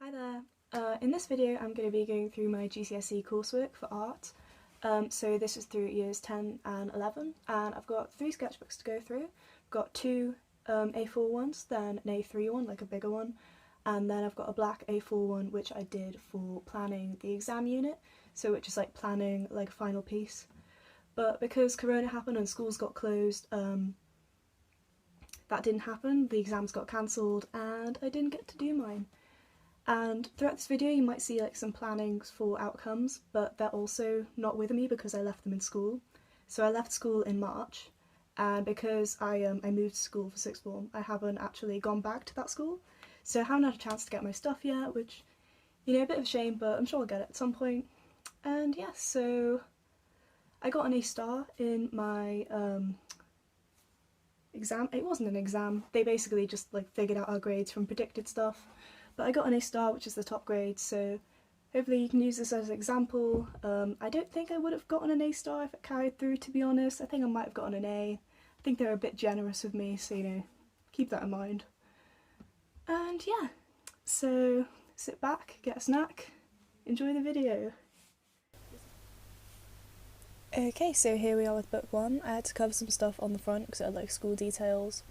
Hi there. In this video I'm going to be going through my GCSE coursework for art. So this is through years 10 and 11 and I've got 3 sketchbooks to go through. I've got 2 A4 ones, then an A3 one, like a bigger one, and then I've got a black A4 one which I did for planning the exam unit, so which is like planning like a final piece. But because Corona happened and schools got closed, that didn't happen, the exams got cancelled and I didn't get to do mine. And throughout this video you might see like some plannings for outcomes, but they're also not with me because I left them in school. So I left school in March, and because I moved school for sixth form, I haven't actually gone back to that school. So I haven't had a chance to get my stuff yet, which, you know, a bit of a shame, but I'm sure I'll get it at some point. And yeah, so I got an A star in my exam. It wasn't an exam, they basically just like figured out our grades from predicted stuff. But I got an A star, which is the top grade, so hopefully you can use this as an example. I don't think I would have gotten an A star if it carried through, to be honest. I think I might have gotten an A. I think they're a bit generous with me, so you know, keep that in mind. And yeah, so sit back, get a snack, enjoy the video. Okay, so here we are with book 1. I had to cover some stuff on the front because it had like school details.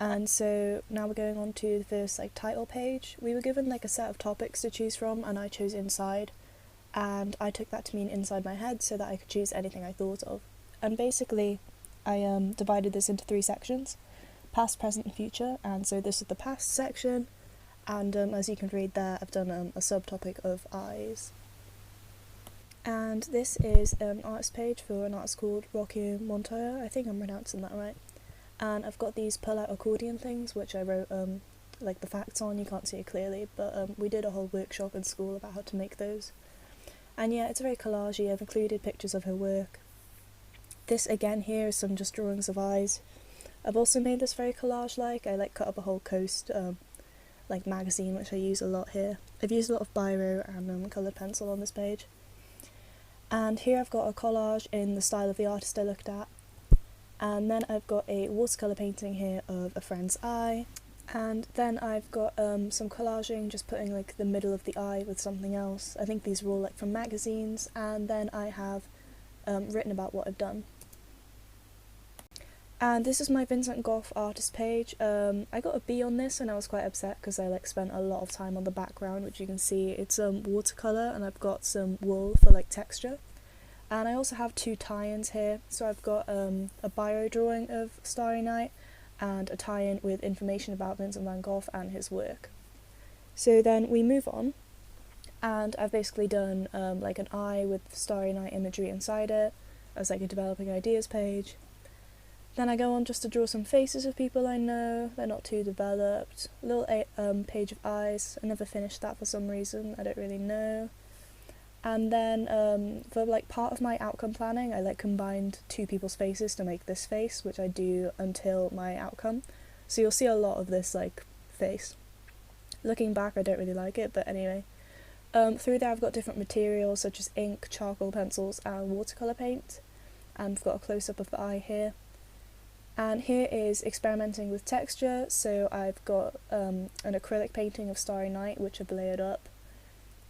And so now we're going on to the first like title page. We were given like a set of topics to choose from and I chose inside, and I took that to mean inside my head so that I could choose anything I thought of. And basically I divided this into 3 sections: past, present and future. And so this is the past section, and as you can read there, I've done a subtopic of eyes. And this is an artist page for an artist called Rocky Montoya. I think I'm pronouncing that right. And I've got these pull-out accordion things which I wrote like the facts on. You can't see it clearly, but we did a whole workshop in school about how to make those. And yeah, it's very collagey. I've included pictures of her work. This again here is some just drawings of eyes. I've also made this very collage-like. I like cut up a whole coast like magazine, which I use a lot here. I've used a lot of biro and coloured pencil on this page. And here I've got a collage in the style of the artist I looked at. And then I've got a watercolour painting here of a friend's eye. And then I've got some collaging, just putting like the middle of the eye with something else. I think these are all like from magazines. And then I have written about what I've done. And this is my Vincent Goff artist page. I got a B on this and I was quite upset because I like spent a lot of time on the background, which you can see it's watercolour, and I've got some wool for like texture. And I also have 2 tie-ins here. So I've got a bio drawing of Starry Night and a tie-in with information about Vincent van Gogh and his work. So then we move on, and I've basically done like an eye with Starry Night imagery inside it as like a developing ideas page. Then I go on just to draw some faces of people I know. They're not too developed. A little page of eyes. I never finished that for some reason, I don't really know. And then for like part of my outcome planning, I like combined 2 people's faces to make this face, which I do until my outcome. So you'll see a lot of this like face. Looking back, I don't really like it, but anyway. Through there I've got different materials such as ink, charcoal pencils and watercolour paint. And I've got a close-up of the eye here. And here is experimenting with texture, so I've got an acrylic painting of Starry Night, which I've layered up.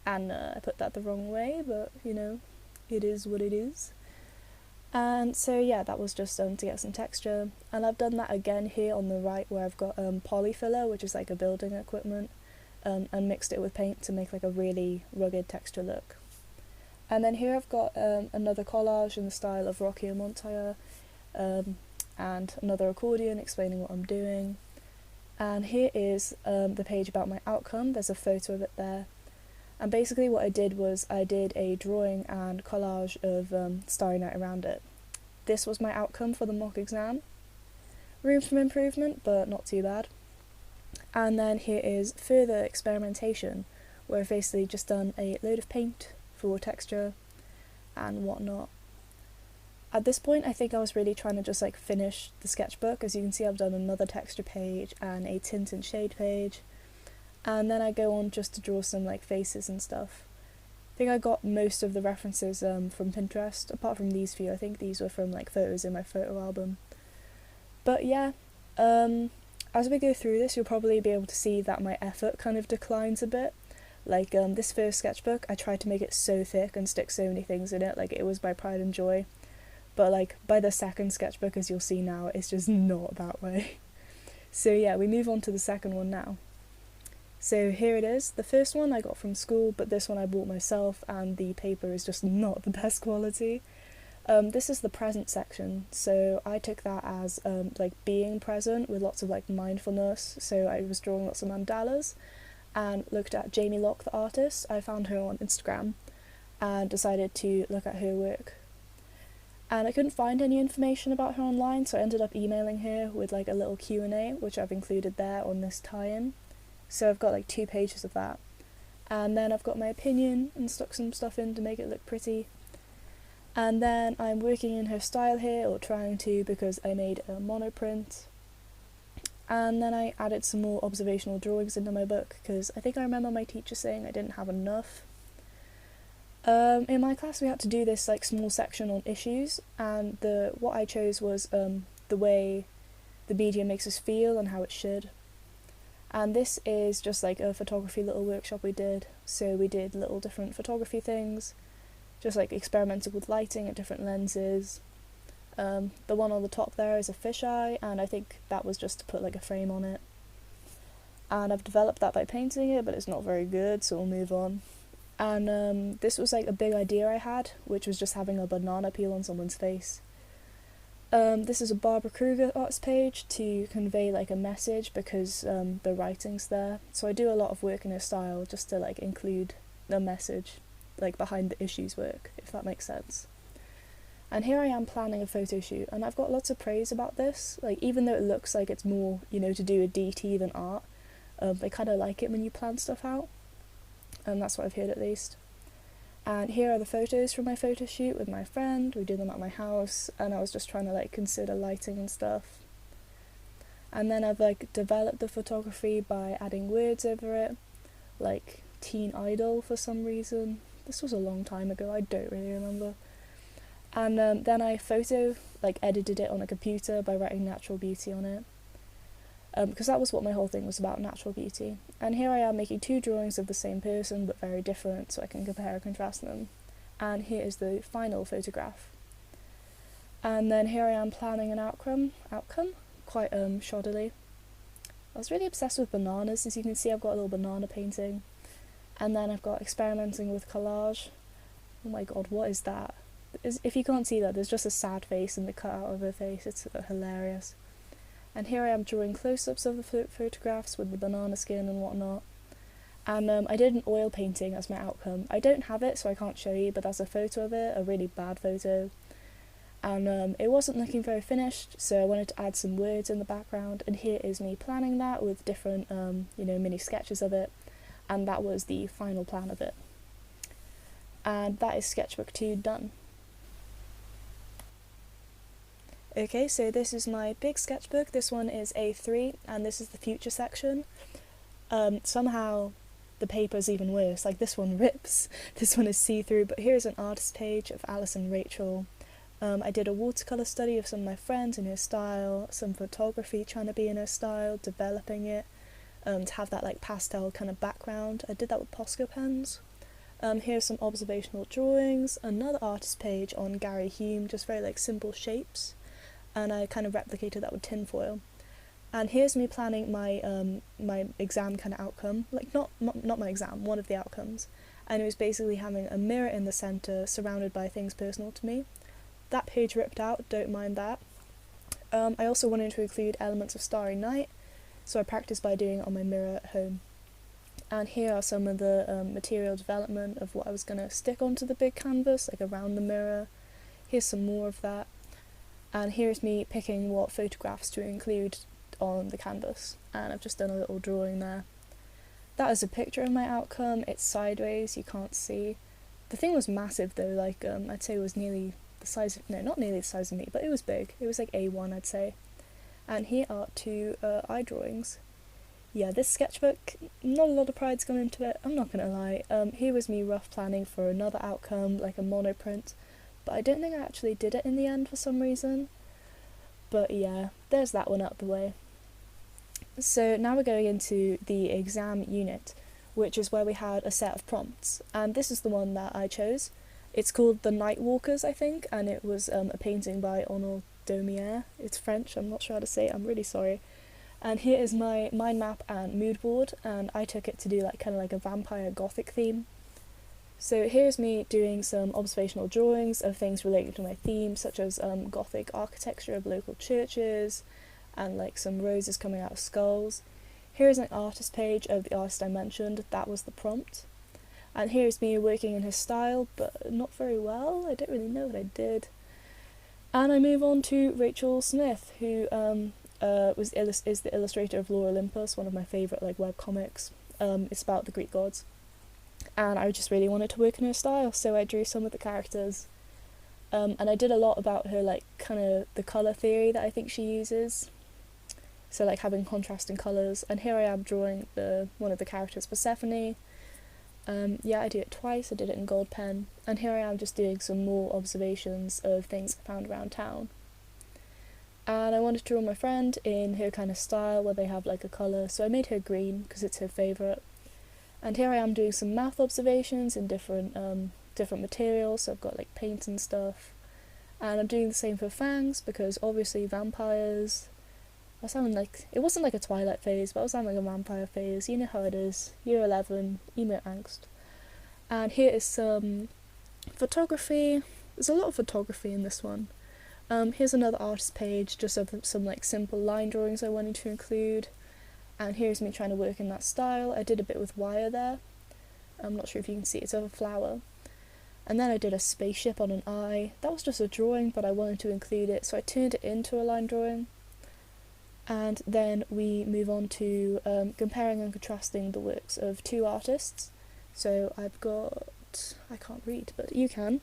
And I put that the wrong way, but you know, it is what it is. And so yeah, that was just to get some texture. And I've done that again here on the right, where I've got polyfiller, which is like a building equipment, and mixed it with paint to make like a really rugged texture look. And then here I've got another collage in the style of Rocky Montoya, and another accordion explaining what I'm doing. And here is the page about my outcome. There's a photo of it there. And basically what I did was I did a drawing and collage of Starry Night around it. This was my outcome for the mock exam. Room for improvement, but not too bad. And then here is further experimentation, where I've basically just done a load of paint for texture and whatnot. At this point I think I was really trying to just like finish the sketchbook. As you can see, I've done another texture page and a tint and shade page. And then I go on just to draw some like faces and stuff. I think I got most of the references from Pinterest, apart from these few. I think these were from like photos in my photo album. But yeah, as we go through this you'll probably be able to see that my effort kind of declines a bit. Like, this first sketchbook, I tried to make it so thick and stick so many things in it, like it was my pride and joy. But like, by the second sketchbook, as you'll see now, it's just not that way. So yeah, we move on to the second one now. So here it is. The first one I got from school, but this one I bought myself, and the paper is just not the best quality. This is the present section, so I took that as like being present with lots of like mindfulness. So I was drawing lots of mandalas and looked at Jamie Locke, the artist. I found her on Instagram and decided to look at her work. And I couldn't find any information about her online, so I ended up emailing her with like a little Q&A, which I've included there on this tie-in. So I've got like 2 pages of that. And then I've got my opinion and stuck some stuff in to make it look pretty. And then I'm working in her style here, or trying to, because I made a monoprint. And then I added some more observational drawings into my book, because I think I remember my teacher saying I didn't have enough. In my class we had to do this like small section on issues, and what I chose was the way the media makes us feel and how it should. And this is just like a photography little workshop we did. So we did little different photography things, just like experimenting with lighting at different lenses. The one on the top there is a fisheye, and I think that was just to put like a frame on it. And I've developed that by painting it, but it's not very good, so we'll move on. And this was like a big idea I had, which was just having a banana peel on someone's face. This is a Barbara Kruger arts page to convey like a message, because the writing's there. So I do a lot of work in her style just to like include the message like behind the issues work, if that makes sense. And here I am planning a photo shoot, and I've got lots of praise about this. Like, even though it looks like it's more, you know, to do with DT than art, I kind of like it when you plan stuff out. And that's what I've heard, at least. And here are the photos from my photo shoot with my friend. We did them at my house, and I was just trying to like consider lighting and stuff. And then I've like developed the photography by adding words over it, like teen idol for some reason. This was a long time ago, I don't really remember. And then I edited it on a computer by writing natural beauty on it. Because that was what my whole thing was about, natural beauty. And here I am making 2 drawings of the same person but very different, so I can compare and contrast them. And here is the final photograph. And then here I am planning an outcome, quite shoddily. I was really obsessed with bananas. As you can see, I've got a little banana painting. And then I've got experimenting with collage. Oh my god, what is that? If you can't see that, there's just a sad face in the cutout of her face. It's hilarious. And here I am drawing close-ups of the photographs with the banana skin and whatnot. And I did an oil painting as my outcome. I don't have it, so I can't show you, but that's a photo of it, a really bad photo. And it wasn't looking very finished, so I wanted to add some words in the background. And here is me planning that with different, mini sketches of it. And that was the final plan of it. And that is Sketchbook 2 done. Okay, so this is my big sketchbook. This one is A3, and this is the future section. Somehow the paper's even worse, like this one rips, this one is see-through, but here's an artist page of Alice and Rachel. I did a watercolour study of some of my friends in her style, some photography trying to be in her style, developing it, to have that like pastel kind of background. I did that with Posca pens. Here's some observational drawings, another artist page on Gary Hume, just very like simple shapes. And I kind of replicated that with tinfoil. And here's me planning my my exam kind of outcome, like not my exam, one of the outcomes. And it was basically having a mirror in the centre, surrounded by things personal to me. That page ripped out, don't mind that. I also wanted to include elements of Starry Night, so I practiced by doing it on my mirror at home. And here are some of the material development of what I was going to stick onto the big canvas, like around the mirror. Here's some more of that. And here's me picking what photographs to include on the canvas, and I've just done a little drawing there. That is a picture of my outcome. It's sideways, you can't see. The thing was massive though, like I'd say it was nearly the size of, no, not nearly the size of me, but it was big. It was like A1, I'd say. And here are 2 eye drawings. Yeah, this sketchbook, not a lot of pride's gone into it, I'm not gonna lie. Here was me rough planning for another outcome, like a monoprint. But I don't think I actually did it in the end for some reason. But yeah, there's that one out the way. So now we're going into the exam unit, which is where we had a set of prompts, and this is the one that I chose. It's called The Night Walkers, I think, and it was a painting by Arnaud Daumier. It's French, I'm not sure how to say it, I'm really sorry. And here is my mind map and mood board, and I took it to do like kind of like a vampire gothic theme. So here's me doing some observational drawings of things related to my theme, such as gothic architecture of local churches, and like some roses coming out of skulls. Here's an artist page of the artist I mentioned, that was the prompt. And here's me working in his style, but not very well, I don't really know what I did. And I move on to Rachel Smith, who is the illustrator of Lore Olympus, one of my favourite like web comics. It's about the Greek gods. And I just really wanted to work in her style, so I drew some of the characters. And I did a lot about her, like, kind of the colour theory that I think she uses. So, like, having contrasting colours. And here I am drawing one of the characters, Persephone. Yeah, I did it twice, I did it in gold pen. And here I am just doing some more observations of things I found around town. And I wanted to draw my friend in her kind of style, where they have, like, a colour. So I made her green, because it's her favourite. And here I am doing some mouth observations in different materials, so I've got like paint and stuff. And I'm doing the same for fangs, because obviously vampires, it wasn't like a Twilight phase, but I was having like a vampire phase, you know how it is, year 11, emo angst. And here is some photography, there's a lot of photography in this one. Here's another artist page, just of some like simple line drawings I wanted to include. And here's me trying to work in that style. I did a bit with wire there. I'm not sure if you can see, it's of a flower. And then I did a spaceship on an eye. That was just a drawing, but I wanted to include it, so I turned it into a line drawing. And then we move on to comparing and contrasting the works of two artists. So I've got, I can't read, but you can.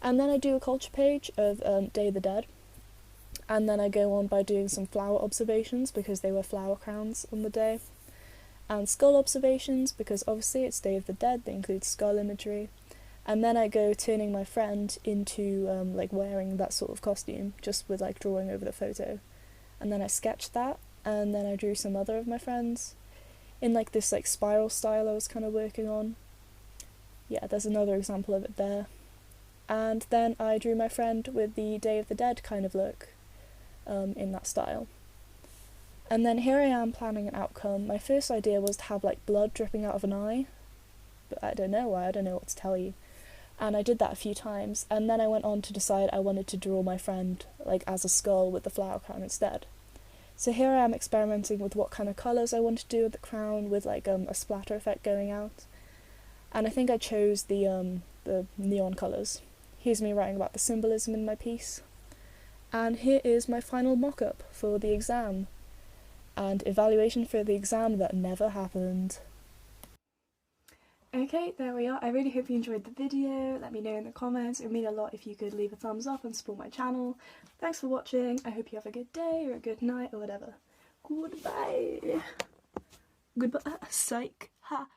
And then I do a culture page of Day of the Dead. And then I go on by doing some flower observations, because they were flower crowns on the day. And skull observations, because obviously it's Day of the Dead, they include skull imagery. And then I go turning my friend into like wearing that sort of costume, just with like drawing over the photo. And then I sketched that, and then I drew some other of my friends in like this like spiral style I was kind of working on. Yeah, there's another example of it there. And then I drew my friend with the Day of the Dead kind of look. In that style. And then here I am planning an outcome. My first idea was to have like blood dripping out of an eye, but I don't know why, I don't know what to tell you. And I did that a few times, and then I went on to decide I wanted to draw my friend like as a skull with the flower crown instead. So here I am experimenting with what kind of colours I want to do with the crown, with like a splatter effect going out. And I think I chose the neon colours. Here's me writing about the symbolism in my piece. And here is my final mock-up for the exam, and evaluation for the exam that never happened. Okay, there we are. I really hope you enjoyed the video. Let me know in the comments. It would mean a lot if you could leave a thumbs up and support my channel. Thanks for watching. I hope you have a good day or a good night or whatever. Goodbye. Goodbye. Psych. Ha.